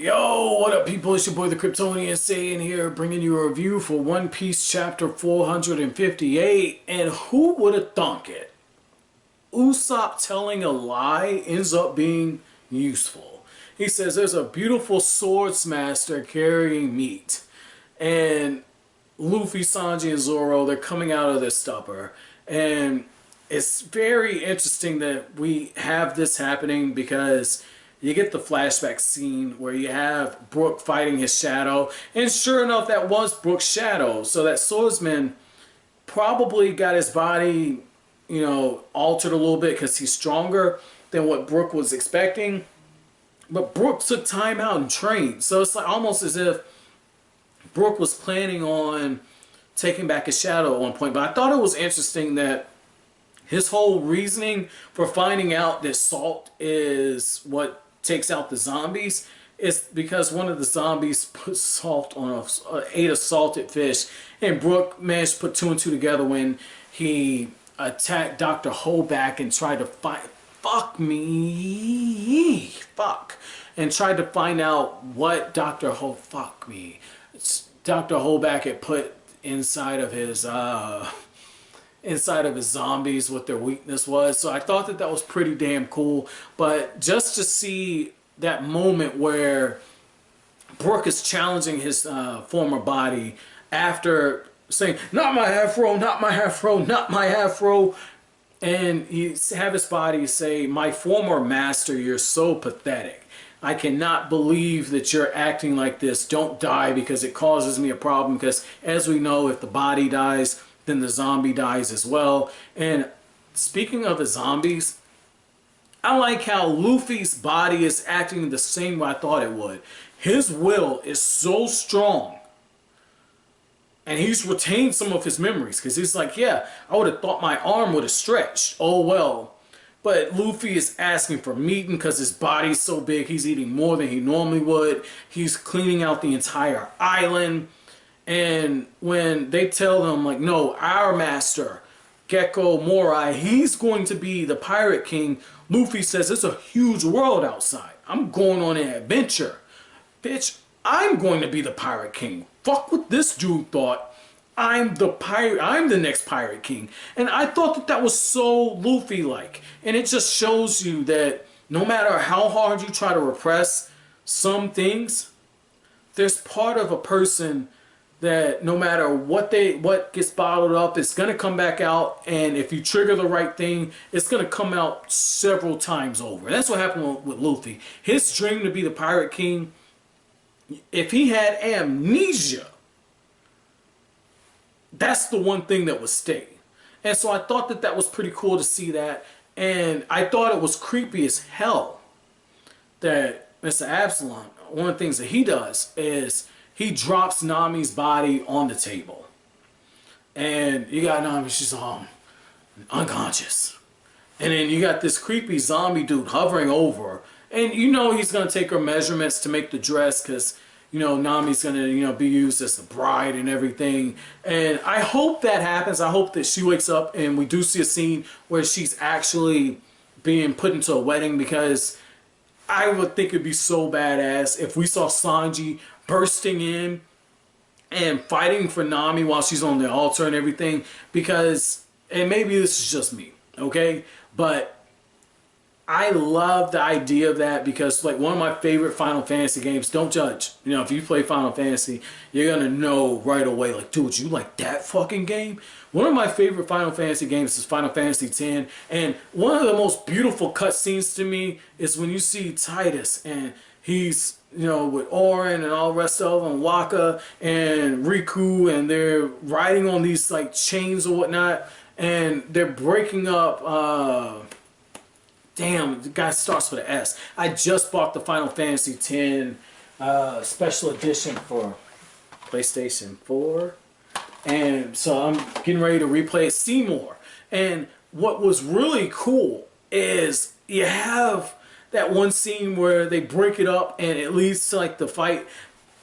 Yo, what up, people? It's your boy, the Kryptonian, saying here, bringing you a review for One Piece chapter 458. And who would have thunk it? Usopp telling a lie ends up being useful. He says there's a beautiful swordsmaster carrying meat. And Luffy, Sanji, and Zoro, they're coming out of their stupor. And it's very interesting that we have this happening because you get the flashback scene where you have Brook fighting his shadow, and sure enough, that was Brook's shadow. So that swordsman probably got his body, altered a little bit because he's stronger than what Brook was expecting. But Brook took time out and trained, so it's like almost as if Brook was planning on taking back his shadow at one point. But I thought it was interesting that his whole reasoning for finding out that salt is what takes out the zombies is because one of the zombies put salt on ate a salted fish, and Brook managed to put two and two together when he attacked Dr. Hogback and tried to tried to find out what Dr. Hogback had put inside of his zombies, what their weakness was. So I thought that was pretty damn cool. But just to see that moment where Brook is challenging his former body after saying, "Not my afro, not my afro, not my afro," and you have his body say, "My former master, you're so pathetic. I cannot believe that you're acting like this. Don't die because it causes me a problem." Because as we know, if the body dies, then the zombie dies as well. And speaking of the zombies, I like how Luffy's body is acting the same way I thought it would. His will is so strong. And he's retained some of his memories. Because he's like, yeah, I would have thought my arm would have stretched. Oh well. But Luffy is asking for meat because his body's so big. He's eating more than he normally would. He's cleaning out the entire island. And when they tell him, like, no, our master, Gecko Moria, he's going to be the Pirate King, Luffy says, it's a huge world outside. I'm going on an adventure. Bitch, I'm going to be the Pirate King. Fuck what this dude thought. I'm the next Pirate King. And I thought that was so Luffy-like. And it just shows you that no matter how hard you try to repress some things, there's part of a person that no matter what gets bottled up, it's going to come back out, and if you trigger the right thing, it's going to come out several times over. That's what happened with Luffy. His dream to be the Pirate King, if he had amnesia, that's the one thing that would stay. And so I thought that was pretty cool to see that, and I thought it was creepy as hell that Mr. Absalom, one of the things that he does is he drops Nami's body on the table. And you got Nami, she's unconscious. And then you got this creepy zombie dude hovering over her. And he's going to take her measurements to make the dress because, Nami's going to, be used as the bride and everything. And I hope that happens. I hope that she wakes up and we do see a scene where she's actually being put into a wedding, because I would think it'd be so badass if we saw Sanji bursting in and fighting for Nami while she's on the altar and everything. Because, and maybe this is just me, okay, but I love the idea of that, because like one of my favorite Final Fantasy games, don't judge, if you play Final Fantasy, you're gonna know right away, like, dude, you like that fucking game? One of my favorite Final Fantasy games is Final Fantasy X, and one of the most beautiful cutscenes to me is when you see Titus and he's with Orin and all the rest of them, Waka and Riku, and they're riding on these like chains or whatnot, and they're breaking up. Damn, the guy starts with an S. I just bought the Final Fantasy X special edition for PlayStation 4, and so I'm getting ready to replay it, see more. And what was really cool is you have that one scene where they break it up and it leads to like the fight.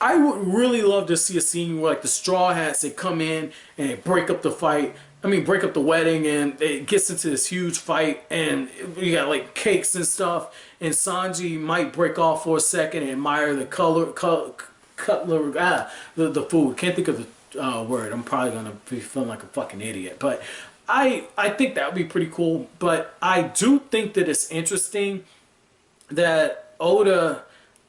I would really love to see a scene where like the Straw Hats, they come in and they break up the fight, break up the wedding, and it gets into this huge fight, and you got like cakes and stuff, and Sanji might break off for a second and admire the the food. Can't think of the word. I'm probably gonna be feeling like a fucking idiot, but I think that would be pretty cool. But I do think that it's interesting that Oda,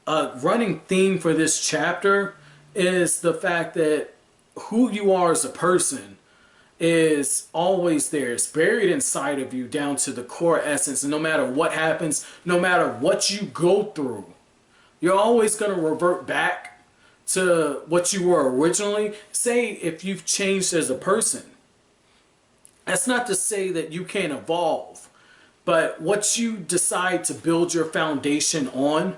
running theme for this chapter is the fact that who you are as a person is always there. It's buried inside of you down to the core essence. And no matter what happens, no matter what you go through, you're always going to revert back to what you were originally. Say if you've changed as a person. That's not to say that you can't evolve. But what you decide to build your foundation on,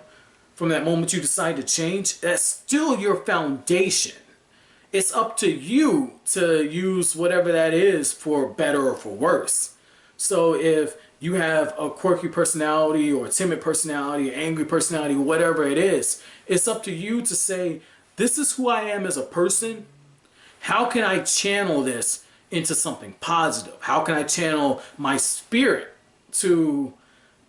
from that moment you decide to change, that's still your foundation. It's up to you to use whatever that is for better or for worse. So if you have a quirky personality or a timid personality, angry personality, whatever it is, it's up to you to say, this is who I am as a person. How can I channel this into something positive? How can I channel my spirit to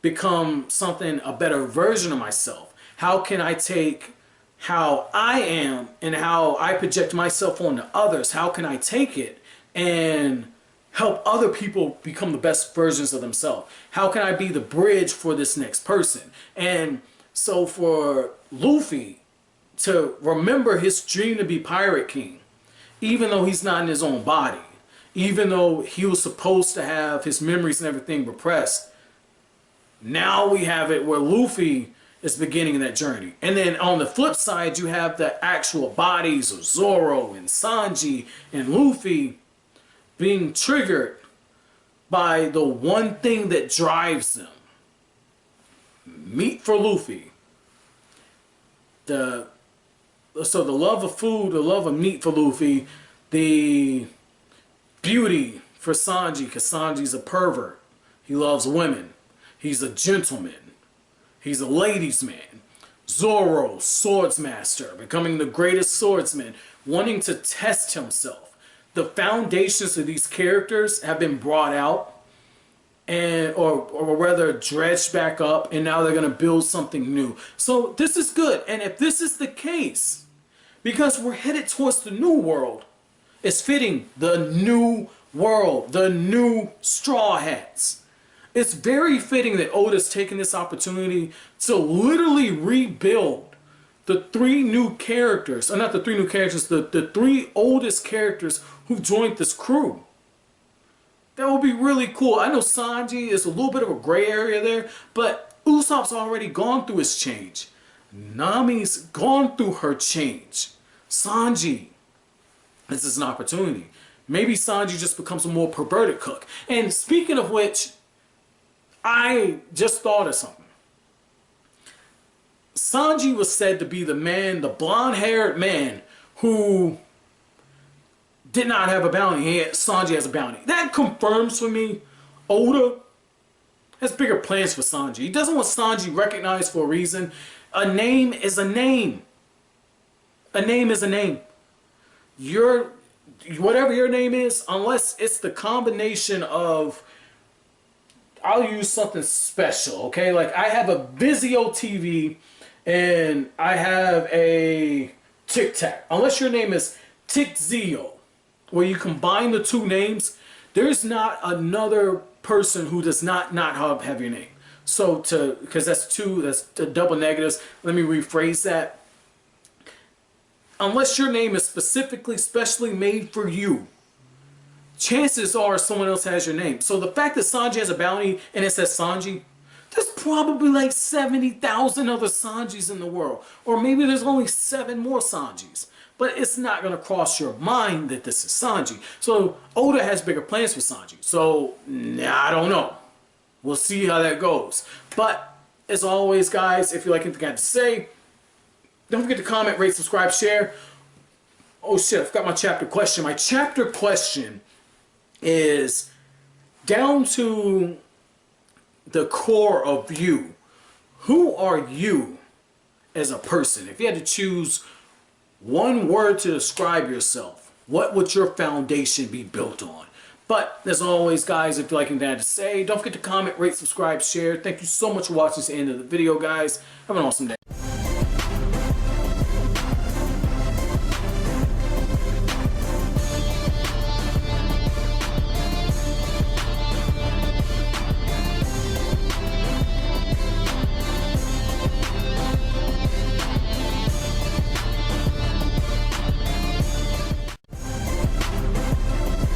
become something, a better version of myself? How can I take how I am and how I project myself onto others? How can I take it and help other people become the best versions of themselves? How can I be the bridge for this next person? And so for Luffy to remember his dream to be Pirate King, even though he's not in his own body, even though he was supposed to have his memories and everything repressed, now we have it where Luffy is beginning that journey. And then on the flip side, you have the actual bodies of Zoro and Sanji and Luffy being triggered by the one thing that drives them. Meat for Luffy. So the love of food, the love of meat for Luffy, the beauty for Sanji, because Sanji's a pervert. He loves women. He's a gentleman. He's a ladies' man. Zoro, swordsmaster, becoming the greatest swordsman, wanting to test himself. The foundations of these characters have been brought out, and or rather dredged back up, and now they're going to build something new. So this is good. And if this is the case, because we're headed towards the new world, it's fitting. The new world, the new Straw Hats. It's very fitting that Oda's taken this opportunity to literally rebuild the three new characters, or not the three new characters, the three oldest characters who joined this crew. That would be really cool. I know Sanji is a little bit of a gray area there, but Usopp's already gone through his change. Nami's gone through her change. Sanji, this is an opportunity. Maybe Sanji just becomes a more perverted cook. And speaking of which, I just thought of something. Sanji was said to be the man, the blonde-haired man who did not have a bounty. Sanji has a bounty. That confirms for me Oda has bigger plans for Sanji. He doesn't want Sanji recognized for a reason. A name is a name. A name is a name. Whatever your name is, unless it's the combination of, I'll use something special, okay? Like I have a Vizio TV and I have a Tic Tac. Unless your name is Tic-Zio, where you combine the two names, there's not another person who does not have your name. So because that's double negatives. Let me rephrase that. Unless your name is specially made for you, chances are someone else has your name. So the fact that Sanji has a bounty and it says Sanji, there's probably like 70,000 other Sanjis in the world. Or maybe there's only 7 more Sanjis. But it's not going to cross your mind that this is Sanji. So Oda has bigger plans for Sanji. So I don't know. We'll see how that goes. But as always, guys, if you like anything I have to say, don't forget to comment, rate, subscribe, share. Oh shit, I forgot my chapter question. My chapter question is down to the core of you. Who are you as a person? If you had to choose one word to describe yourself, what would your foundation be built on? But as always, guys, if you like anything I had to say, don't forget to comment, rate, subscribe, share. Thank you so much for watching this end of the video, guys. Have an awesome day.